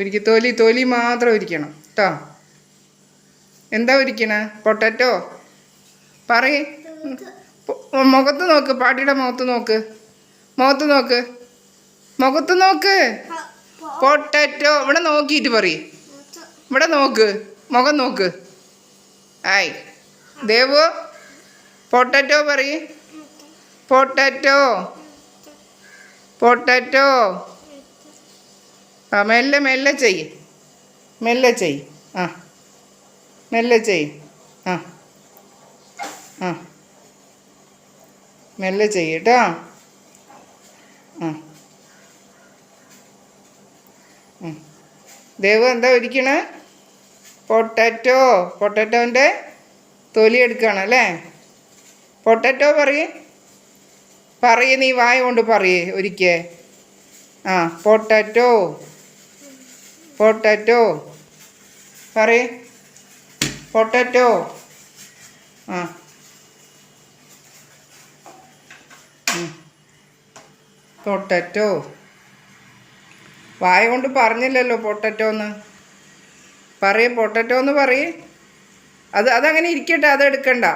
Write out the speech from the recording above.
ഉരിക്ക് തൊലി മാത്രം ഉരിക്കണം കേട്ടോ. എന്താ ഉരിക്കണേ? പൊട്ടറ്റോ പറയ്. മുഖത്ത് നോക്ക്, പാട്ടിയുടെ മുഖത്ത് നോക്ക്, മുഖത്ത് നോക്ക്. പൊട്ടറ്റോ ഇവിടെ നോക്കിയിട്ട് പറയ്. ഇവിടെ നോക്ക്, മുഖം നോക്ക്. ആയി ദേവു പൊട്ടറ്റോ പറയ്. Potato potato. ആ മെല്ലെ ചെയ്യ്, ആ മെല്ലെ ചെയ്യ്. ആ ആ മെല്ലെ ചെയ്യട്ടോ. ആ ദേവു എന്താ ഇരിക്കണേ? പൊട്ടറ്റോൻ്റെ തൊലി എടുക്കുകയാണല്ലേ. പൊട്ടറ്റോ പറയ് നീ വായ കൊണ്ട് പറയേ ഒരിക്കേ. ആ പൊട്ടറ്റോ പറയ്. പൊട്ടറ്റോ. ആ പൊട്ടറ്റോ. വായ കൊണ്ട് പറഞ്ഞില്ലല്ലോ പൊട്ടറ്റോന്ന്. പൊട്ടറ്റോ എന്ന് പറയ്. അതങ്ങനെ ഇരിക്കട്ടെ, അതെടുക്കണ്ട.